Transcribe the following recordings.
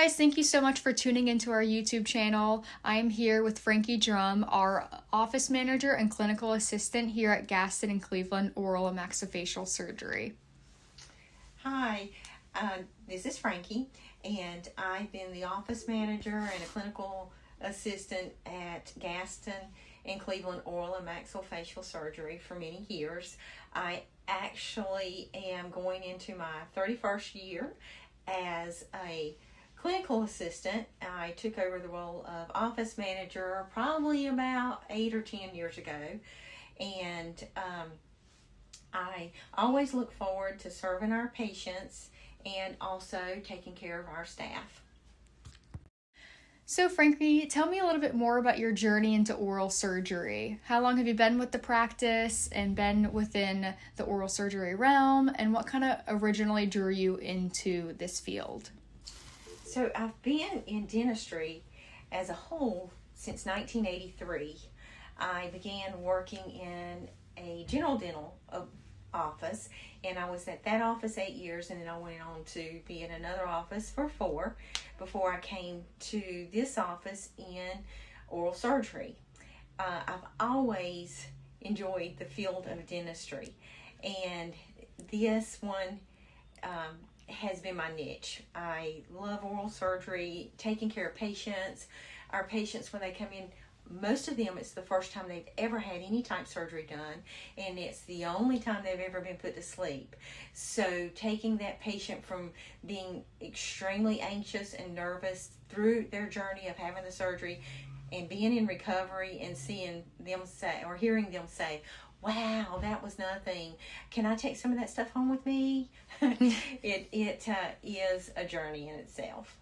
guys, thank you so much for tuning into our YouTube channel. I am here with Frankie Drum, our office manager and clinical assistant here at Gaston and Cleveland Oral and Maxillofacial Surgery. Hi, this is Frankie, and I've been the office manager and a clinical assistant at Gaston and Cleveland Oral and Maxillofacial Surgery for many years. I actually am going into my 31st year as a clinical assistant. I took over the role of office manager probably about 8 or 10 years ago, and I always look forward to serving our patients and also taking care of our staff. So Frankie, tell me a little bit more about your journey into oral surgery. How long have you been with the practice and been within the oral surgery realm, and what kind of originally drew you into this field? So I've been in dentistry as a whole since 1983. I began working in a general dental office, and I was at that office 8 years, and then I went on to be in another office for 4 before I came to this office in oral surgery. I've always enjoyed the field of dentistry, and this one has been my niche. I love oral surgery, taking care of patients. Our patients, when they come in, most of them, it's the first time they've ever had any type of surgery done, and it's the only time they've ever been put to sleep. So taking that patient from being extremely anxious and nervous through their journey of having the surgery and being in recovery and seeing them say, or hearing them say, "Wow, that was nothing. Can I take some of that stuff home with me?" It is a journey in itself.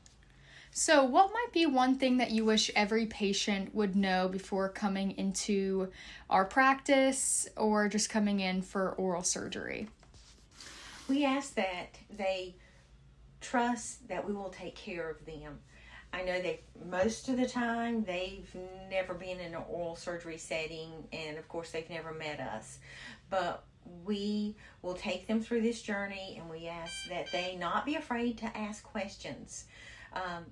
So what might be one thing that you wish every patient would know before coming into our practice or just coming in for oral surgery? We ask that they trust that we will take care of them. I know that most of the time they've never been in an oral surgery setting, and of course they've never met us, but we will take them through this journey, and we ask that they not be afraid to ask questions.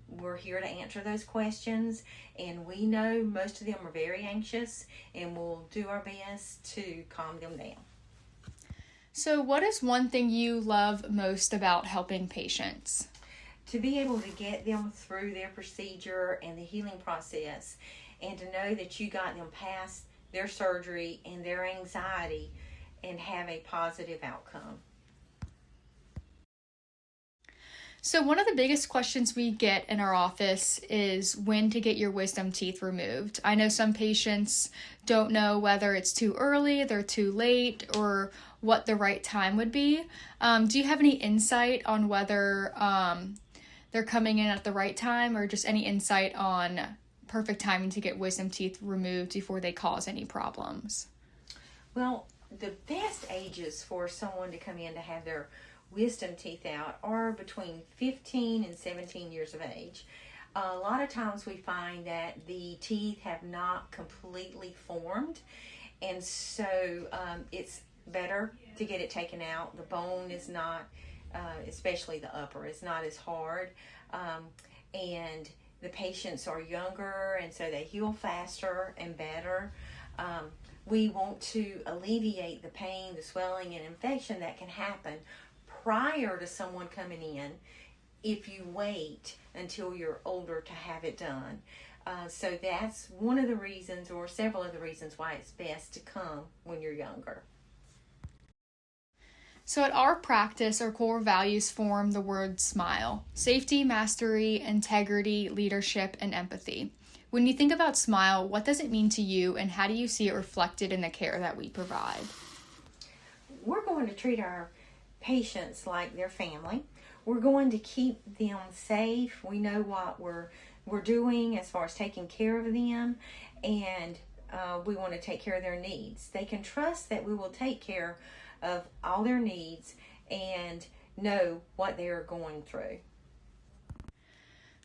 We're here to answer those questions, and we know most of them are very anxious, and we'll do our best to calm them down. So what is one thing you love most about helping patients? To be able to get them through their procedure and the healing process, and to know that you got them past their surgery and their anxiety and have a positive outcome. So one of the biggest questions we get in our office is when to get your wisdom teeth removed. I know some patients don't know whether it's too early, they're too late, or what the right time would be. Do you have any insight on whether they're coming in at the right time, or just any insight on perfect timing to get wisdom teeth removed before they cause any problems? Well, the best ages for someone to come in to have their wisdom teeth out are between 15 and 17 years of age. A lot of times we find that the teeth have not completely formed, and so it's better to get it taken out. The bone is not, especially the upper, is not as hard, and the patients are younger, and so they heal faster and better. We want to alleviate the pain, the swelling, and infection that can happen prior to someone coming in if you wait until you're older to have it done. So that's one of the reasons, or several of the reasons, why it's best to come when you're younger. So at our practice, our core values form the word SMILE: safety, mastery, integrity, leadership, and empathy. When you think about SMILE, what does it mean to you, and how do you see it reflected in the care that we provide? We're going to treat our patients like their family. We're going to keep them safe. We know what we're doing as far as taking care of them, and we want to take care of their needs. They can trust that we will take care of all their needs and know what they're going through.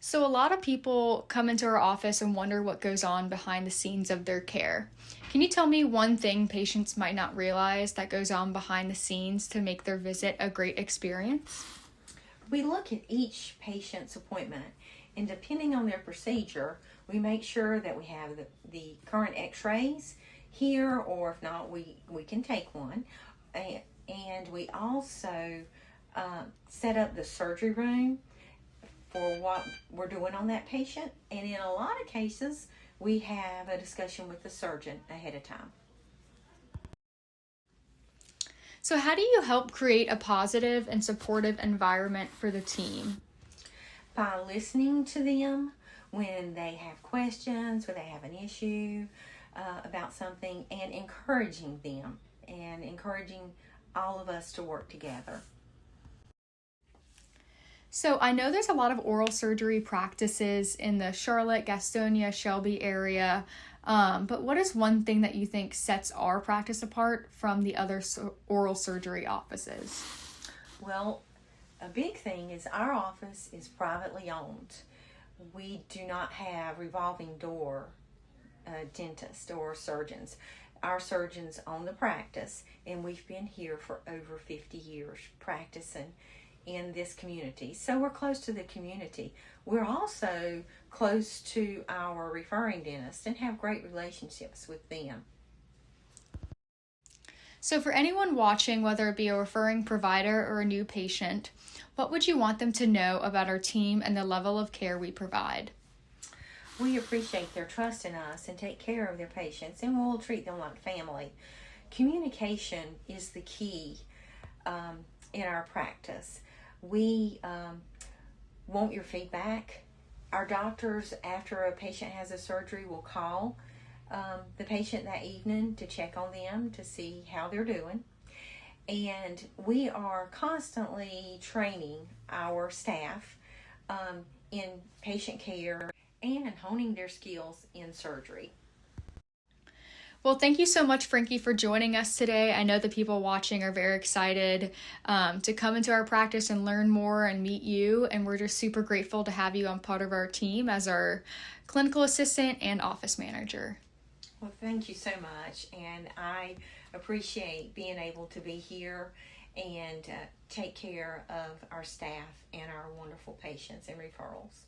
So a lot of people come into our office and wonder what goes on behind the scenes of their care. Can you tell me one thing patients might not realize that goes on behind the scenes to make their visit a great experience? We look at each patient's appointment, And depending on their procedure, we make sure that we have the current x-rays here, or if not, we can take one. And we also set up the surgery room for what we're doing on that patient. And in a lot of cases, we have a discussion with the surgeon ahead of time. So how do you help create a positive and supportive environment for the team? By listening to them when they have questions, when they have an issue about something, and encouraging them and encouraging all of us to work together. So I know there's a lot of oral surgery practices in the Charlotte, Gastonia, Shelby area, but what is one thing that you think sets our practice apart from the other oral surgery offices? Well, a big thing is our office is privately owned. We do not have revolving door dentists or surgeons. Our surgeons own the practice, and we've been here for over 50 years practicing in this community. So we're close to the community. We're also close to our referring dentists and have great relationships with them. So for anyone watching, whether it be a referring provider or a new patient, what would you want them to know about our team and the level of care we provide? We appreciate their trust in us and take care of their patients, and we'll treat them like family. Communication is the key in our practice. We want your feedback. Our doctors, after a patient has a surgery, will call the patient that evening to check on them to see how they're doing. And we are constantly training our staff in patient care and honing their skills in surgery. Well, thank you so much, Frankie, for joining us today. I know the people watching are very excited to come into our practice and learn more and meet you, and we're just super grateful to have you on part of our team as our clinical assistant and office manager. Well, thank you so much, and I appreciate being able to be here and take care of our staff and our wonderful patients and referrals.